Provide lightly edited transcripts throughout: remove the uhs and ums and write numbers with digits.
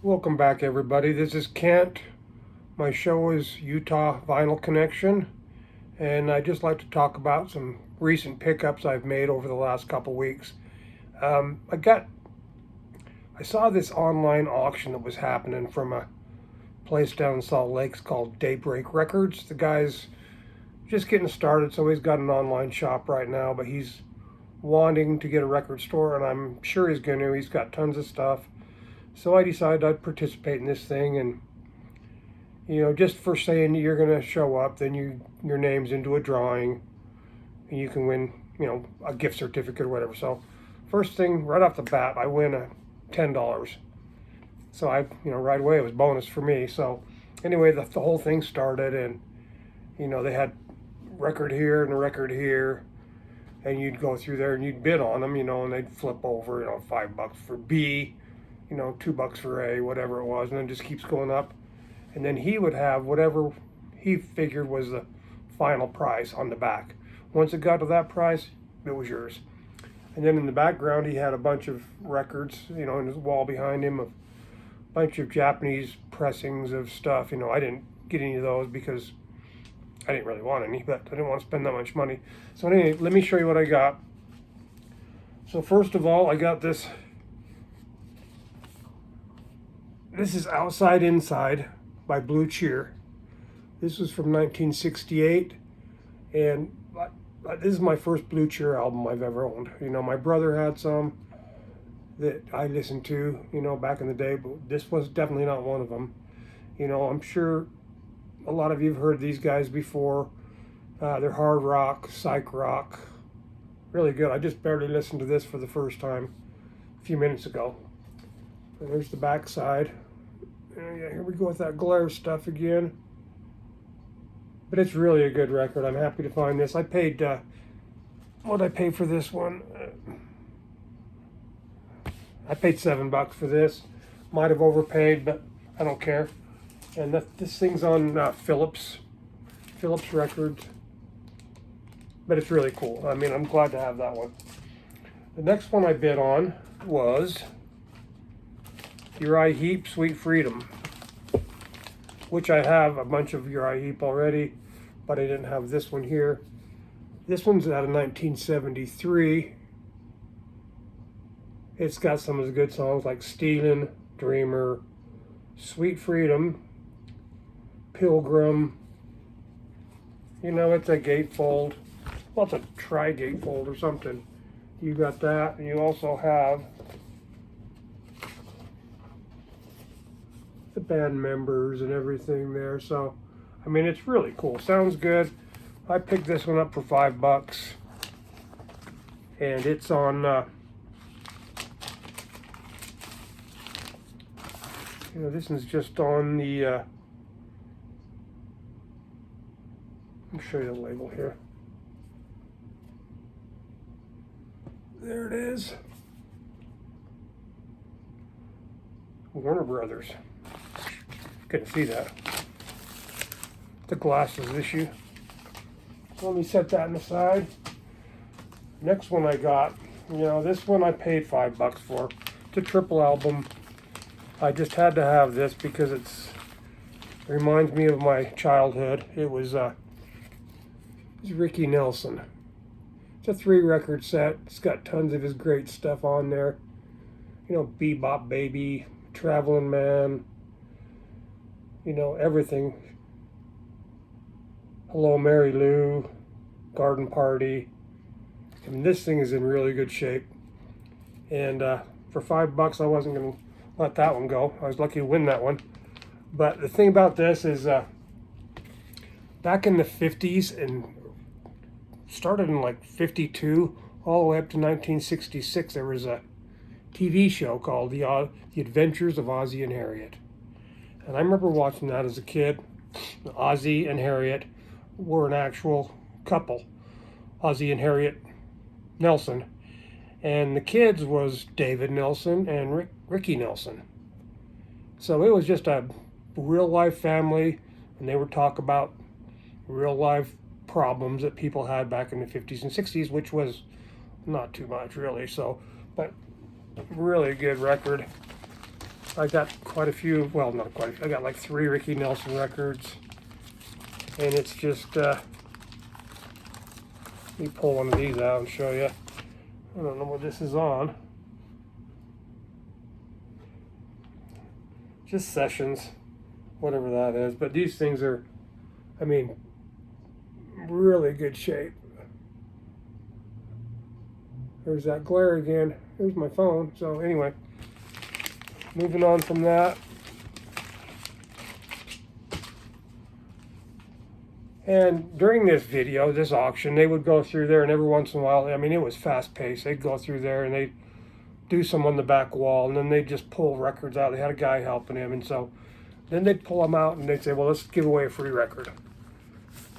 Welcome back, everybody. This is Kent. My show is Utah Vinyl Connection, and I'd just like to talk about some recent pickups I've made over the last couple weeks. Um, I got, I saw this online auction that was happening from a place down in Salt Lake called Daybreak Records. The guy's just getting started, so he's got an online shop right now, but he's wanting to get a record store, and I'm sure he's going to. He's got tons of stuff. So I decided I'd participate in this thing, and just for saying you're going to show up, then your name's into a drawing, and you can win, a gift certificate or whatever. So first thing, right off the bat, I win a $10. So right away it was bonus for me. So anyway, the whole thing started, and they had record here and a record here, and you'd go through there and you'd bid on them, and they'd flip over, $5 for B, $2 for A, whatever it was, and then it just keeps going up. And then he would have whatever he figured was the final price on the back. Once it got to that price, it was yours. And then in the background, he had a bunch of records, in his wall behind him, of a bunch of Japanese pressings of stuff. I didn't get any of those because I didn't really want any, but I didn't want to spend that much money. So anyway, let me show you what I got. So first of all, I got this. This is Outside Inside by Blue Cheer. This was from 1968, and this is my first Blue Cheer album I've ever owned. My brother had some that I listened to, back in the day, but this was definitely not one of them. I'm sure a lot of you have heard these guys before. They're hard rock, psych rock, really good. I just barely listened to this for the first time a few minutes ago. And there's the back side. Yeah, here we go with that glare stuff again. But it's really a good record. I'm happy to find this. I paid, what did I pay for this one? I paid $7 for this. Might have overpaid, but I don't care. And this thing's on Philips Records. But it's really cool. I mean, I'm glad to have that one. The next one I bid on was Uriah Heep, Sweet Freedom, which I have a bunch of Uriah Heep already, but I didn't have this one here. This one's out of 1973. It's got some of the good songs like Stealin', Dreamer, Sweet Freedom, Pilgrim. It's a gatefold. Well, it's a tri-gatefold or something. You got that, and you also have the band members and everything there. So, I mean, it's really cool. Sounds good. I picked this one up for $5, and it's on. This is just on the. Let me show you the label here. There it is. Warner Brothers. Couldn't see that. The glasses issue. Let me set that aside. Next one I got, this one I paid $5 for. It's a triple album. I just had to have this because it reminds me of my childhood. It's Ricky Nelson. It's a 3-record set. It's got tons of his great stuff on there. Bebop Baby, Traveling Man, everything. Hello, Mary Lou, Garden Party. I mean, this thing is in really good shape. And for $5, I wasn't going to let that one go. I was lucky to win that one. But the thing about this is, back in the 50s and started in like 52, all the way up to 1966, there was a TV show called The Adventures of Ozzie and Harriet. And I remember watching that as a kid. Ozzie and Harriet were an actual couple. Ozzie and Harriet Nelson. And the kids was David Nelson and Ricky Nelson. So it was just a real life family, and they would talk about real life problems that people had back in the 50s and 60s, which was not too much really. So, but really good record. I got quite a few, well, not quite a few, I got like 3 Ricky Nelson records. And it's just, let me pull one of these out and show you. I don't know what this is on. Just Sessions, whatever that is. But these things are, I mean, really good shape. There's that glare again. There's my phone. So anyway, moving on from that. And during this video, this auction, they would go through there, and every once in a while, I mean, it was fast paced. They'd go through there and they'd do some on the back wall, and then they'd just pull records out. They had a guy helping him, and so then they'd pull them out and they'd say, well, let's give away a free record.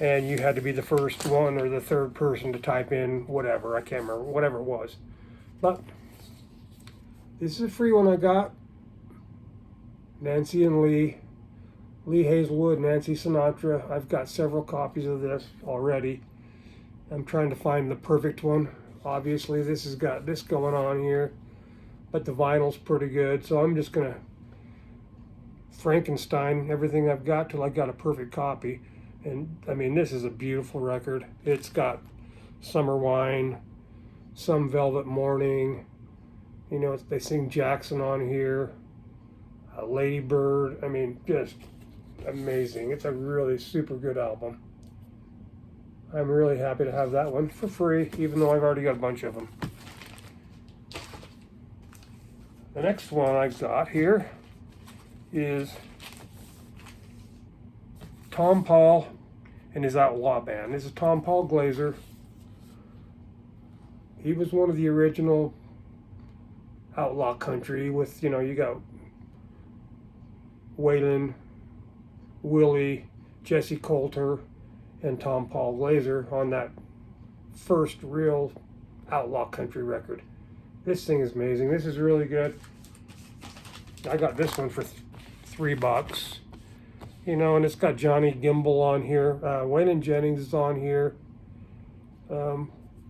And you had to be the first one or the third person to type in whatever. I can't remember, whatever it was. But this is a free one I got. Nancy and Lee Hazelwood, Nancy Sinatra. I've got several copies of this already. I'm trying to find the perfect one. Obviously, this has got this going on here, but the vinyl's pretty good. So I'm just gonna Frankenstein everything I've got till I got a perfect copy. And I mean, this is a beautiful record. It's got Summer Wine, Some Velvet Morning. You know, they sing Jackson on here. Lady Bird. I mean, just amazing. It's a really super good album. I'm really happy to have that one for free, even though I've already got a bunch of them. The next one I've got here is Tom Paul and his Outlaw Band. This is Tom Paul Glaser. He was one of the original outlaw country with, you know, you got Waylon, Willie, Jesse Coulter, and Tom Paul Glaser on that first real outlaw country record. This thing is amazing. This is really good. I got this one for $3. You know, and it's got Johnny Gimbel on here. Waylon Jennings is on here.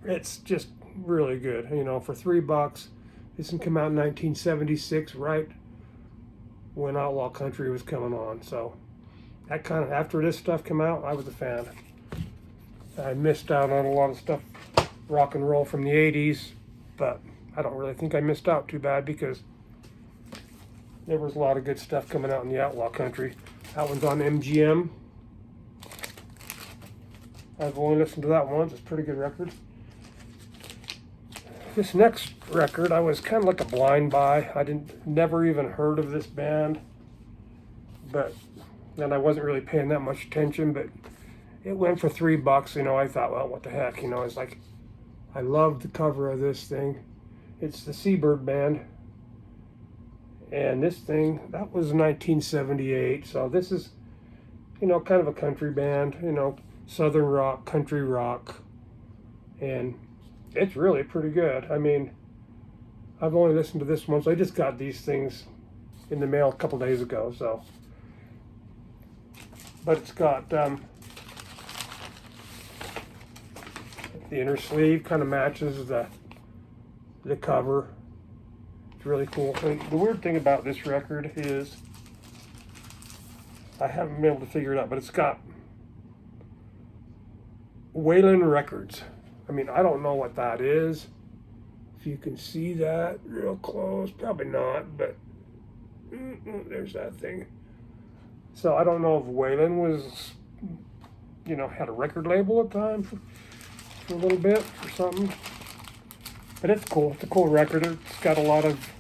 It's just really good. You know, for $3. This one came out in 1976, right when outlaw country was coming on. So that kind of, after this stuff came out, I was a fan. I missed out on a lot of stuff, rock and roll from the 80s, but I don't really think I missed out too bad because there was a lot of good stuff coming out in the outlaw country. That one's on MGM. I've only listened to that once. It's a pretty good record. This next record, I was kind of like a blind buy. I never even heard of this band, and I wasn't really paying that much attention, but it went for $3. You know, I thought, well, what the heck? You know, it's like, I loved the cover of this thing. It's the Seabird Band. And this thing, that was 1978. So this is, you know, kind of a country band, you know, southern rock, country rock. And it's really pretty good. I mean, I've only listened to this once. I just got these things in the mail a couple days ago, so. But it's got the inner sleeve kind of matches the cover. It's really cool. And the weird thing about this record is I haven't been able to figure it out, but it's got Waylon Records. I mean, I don't know what that is. If you can see that real close, probably not, but there's that thing. So I don't know if Waylon was, you know, had a record label at the time for a little bit or something. But it's cool. It's a cool record. It's got a lot of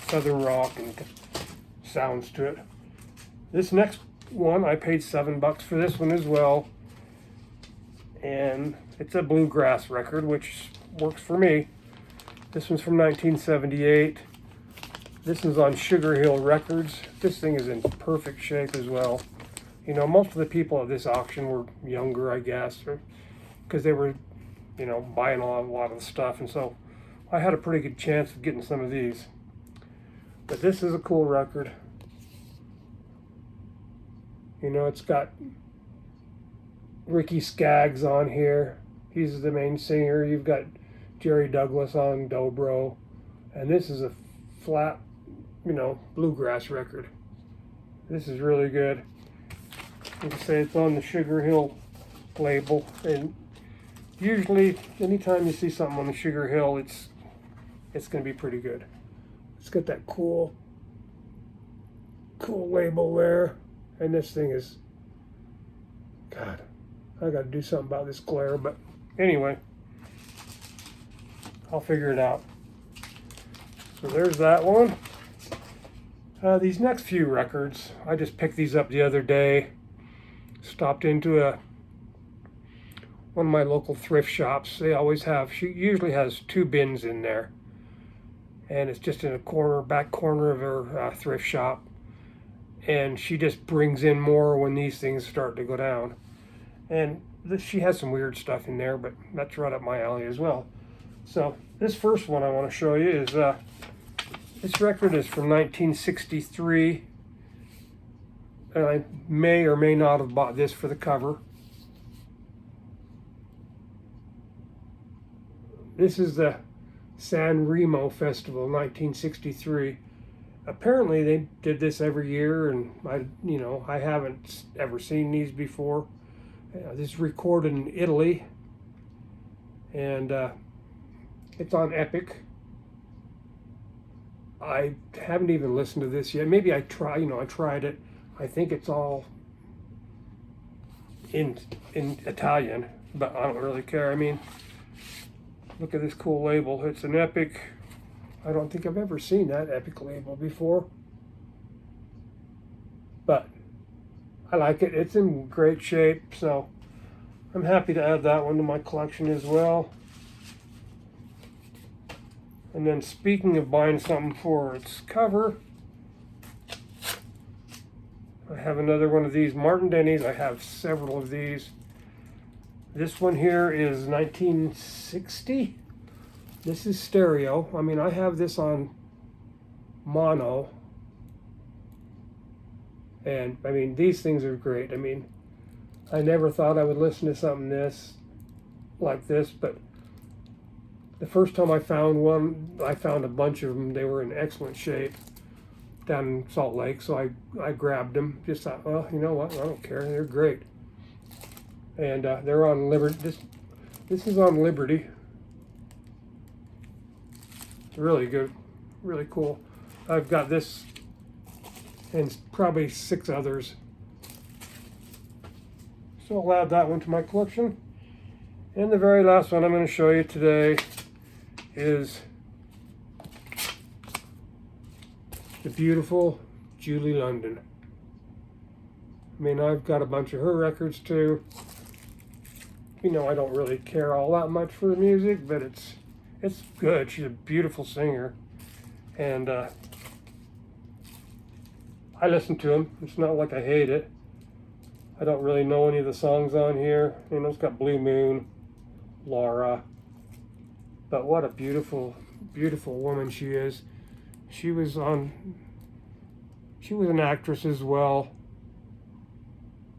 southern rock and sounds to it. This next one, I paid $7 for this one as well. And it's a bluegrass record, which works for me. This one's from 1978. This one's on Sugar Hill Records. This thing is in perfect shape as well. You know, most of the people at this auction were younger, I guess, because they were, you know, buying a lot of the stuff. And so I had a pretty good chance of getting some of these. But this is a cool record. You know, it's got Ricky Skaggs on here. He's the main singer. You've got Jerry Douglas on dobro. And this is a flat bluegrass record. This is really good. Like I say, it's on the Sugar Hill label, and usually anytime you see something on the Sugar Hill, it's going to be pretty good. It's got that cool label there, and this thing is, God, I got to do something about this glare, but anyway, I'll figure it out. So there's that one. These next few records, I just picked these up the other day. Stopped into one of my local thrift shops. They always have, she usually has 2 bins in there, and it's just in a back corner of her thrift shop, and she just brings in more when these things start to go down. And she has some weird stuff in there, but that's right up my alley as well. So this first one I want to show you is this record is from 1963, and I may or may not have bought this for the cover. This is the San Remo Festival, 1963. Apparently they did this every year, and I haven't ever seen these before. This is recorded in Italy, and it's on Epic. I haven't even listened to this yet. Maybe I tried it. I think it's all in Italian, but I don't really care. I mean, look at this cool label. It's an Epic. I don't think I've ever seen that Epic label before, but I like it. It's in great shape, so I'm happy to add that one to my collection as well. And then, speaking of buying something for its cover, I have another one of these Martin Denny's. I have several of these. This one here is 1960. This is stereo. I mean, I have this on mono. And I mean, these things are great. I mean, I never thought I would listen to something like this, but the first time I found one, I found a bunch of them. They were in excellent shape down in Salt Lake, so I grabbed them. Just thought, well, you know what? I don't care. They're great. And they're on Liberty. This is on Liberty. It's really good, really cool. I've got this and probably 6 others. So I'll add that one to my collection. And the very last one I'm going to show you today is the beautiful Julie London. I mean, I've got a bunch of her records too. I don't really care all that much for the music, but it's good. She's a beautiful singer, and I listen to them. It's not like I hate it. I don't really know any of the songs on here. It's got Blue Moon, Laura, but what a beautiful, beautiful woman she is. She was an actress as well.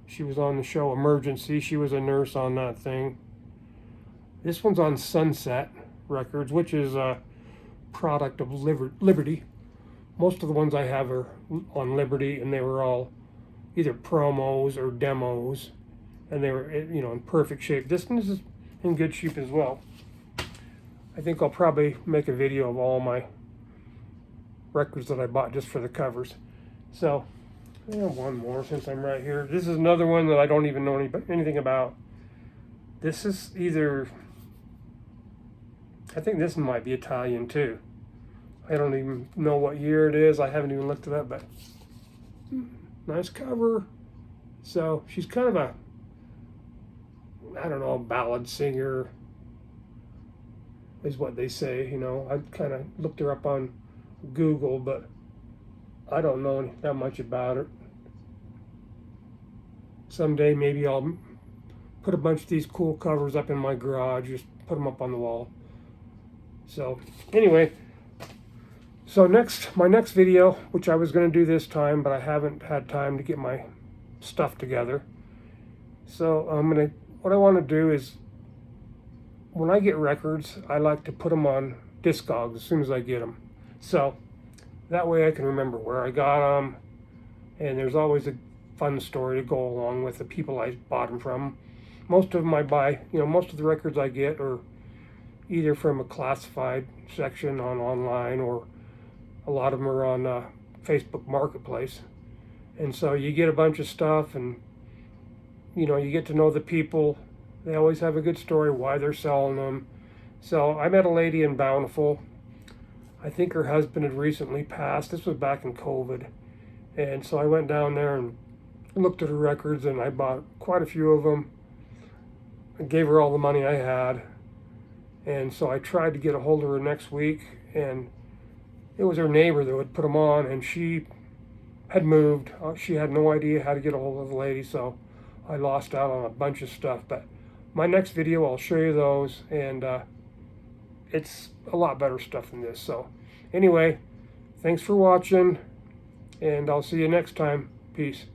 She was on the show Emergency. She was a nurse on that thing. This one's on Sunset Records, which is a product of Liberty. Most of the ones I have are on Liberty, and they were all either promos or demos, and they were in perfect shape. This one is in good shape as well. I think I'll probably make a video of all my records that I bought just for the covers. So I have one more since I'm right here. This is another one that I don't even know anything about. This is I think this might be Italian too. I don't even know what year it is. I haven't even looked it up, but nice cover. So she's kind of a, I don't know, ballad singer is what they say. I kind of looked her up on Google, but I don't know that much about her. Someday maybe I'll put a bunch of these cool covers up in my garage, just put them up on the wall. So anyway, my next video, which I was going to do this time, but I haven't had time to get my stuff together. So what I want to do is, when I get records, I like to put them on Discogs as soon as I get them. So That way I can remember where I got them, and there's always a fun story to go along with the people I bought them from. Most of them I buy, most of the records I get are either from a classified section on online, or a lot of them are on Facebook Marketplace. And so you get a bunch of stuff, and you get to know the people. They always have a good story why they're selling them. So I met a lady in Bountiful. I think her husband had recently passed. This was back in COVID. And so I went down there and looked at her records, and I bought quite a few of them. I gave her all the money I had. And so I tried to get a hold of her next week, and it was her neighbor that would put them on, and she had moved. She had no idea how to get a hold of the lady, so I lost out on a bunch of stuff. But my next video, I'll show you those, and it's a lot better stuff than this. So anyway, thanks for watching, and I'll see you next time. Peace.